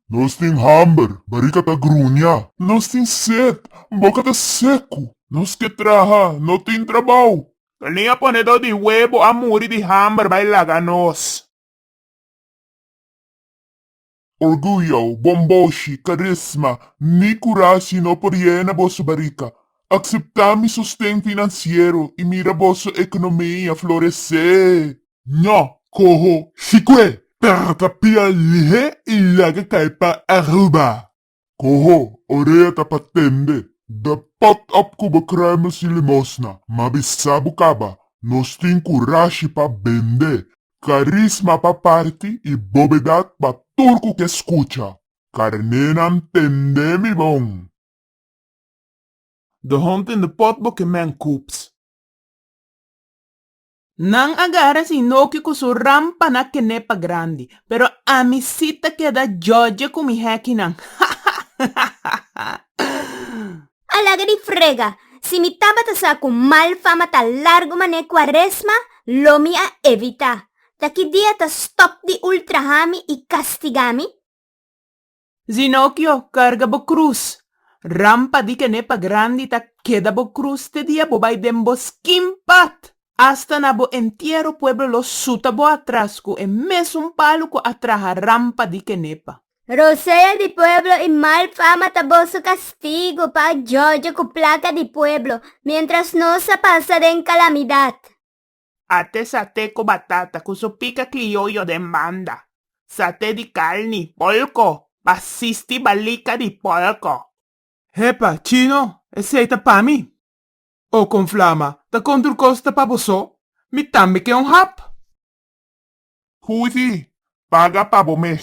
Nós tem hambre, barriga ta grunha. Nós tem sede, boca ta seco. Nós que traha, não tem trabalho. Kalinga ponedor de huevo, amuri de hambre, bailaga nos. Orgulho, bomboshi, carisma, ni coragem não poriena vossa barriga. Acceptami sustento financeiro e mira vossa economia florescer. Nha, coho, chique, pertapia lihe ilaga kaipa aruba. Coho, oreia tapatende. Dapat up ko ba crime si limosna, mabisabo ka ba? Nos tem coragem pa bende. Carisma pa party e bobedat pa turco que escucha. Carnenam tende mi bom. De hond in de potbok en mijn koeps. Nang agara si Noki ko su rampa na kenepa grandi, pero a mi sita queda Georgia con mi heki nang. Alaga di frega, si mi tabata sa kung mal fama ta largo mane quaresma, lo mi a evita. Da chi dia ta stop di ultrahami i castigami? Zinocchio, carga bo cruz. Rampa di kenepa grandi ta queda bo cruz te dia bo bay dembo skimpat. Hasta na bo entero pueblo lo suta bo atrás ko e mes un palo ko atraja rampa di kenepa. Rosea di pueblo y mal fama taboso castigo pa Giorgio con placa di pueblo, mientras no se pasa de calamidad. Ate sate ko batata, kuso pica criollo de manda. Sate di carne, polco. Basisti balika di polco. Hepa, chino, aceita pa mi. O con flama, ta contur costa pa boso, mi tambi que un hap. Huzi, paga pa bomej.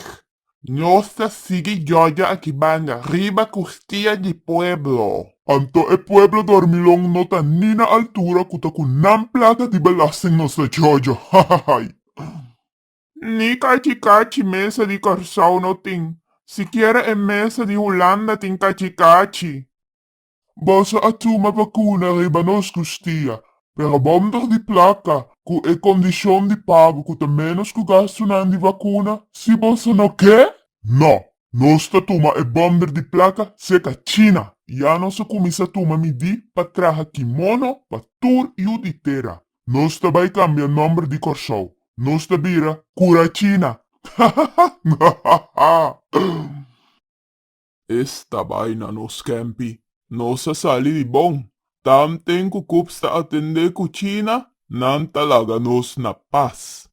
Nossa sigue joya aquí banda, riba costilla di pueblo. Anto e pueblo dormilong nota nina altura kuta kunam plaga di balasen nossa joya, hahahai. Ni kachi mesa di corsao no ting. Siquiera en mesa di Holanda ting kachi. Basa atuma vacuna riba nos costilla. Pero bomber di placa, ku e condition di pago kuta menos ku gasto nan di vacuna, si bosa no che? No, nosta tuma e bomber di placa seca China. Ya no se kumisa tuma mi di pa traha kimono pa tur yu di tera. Nosta bay cambia nombre di corsau. Nosta bira cura China. Esta vaina nos campi. No sa sali di bong. Tamten ku kupsta atende ku China, nan talaga nos na paz.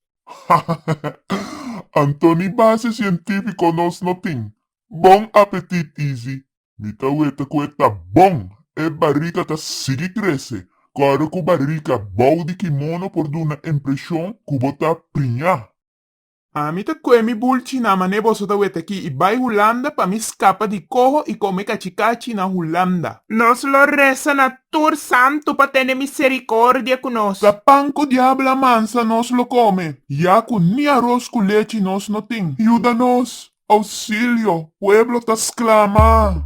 Antoni base científico nos noting. Bon appetit easy. Mita weta kweta bong. E barriga ta sigi crece. Claro ku barriga bau di kimono por duna impresión kubota prinya. Ami te mi bulchi na mane boso ta wete ki ibai Holanda pa mi scapa di cojo y come cachicachi na Holanda. Nos lo reza na tur santo pa tener misericordia con nos. Tapanco diabla mansa nos lo come. Ya con ni arroz con leche nos no ting. Ayúdanos. Auxilio. Pueblo tas clama.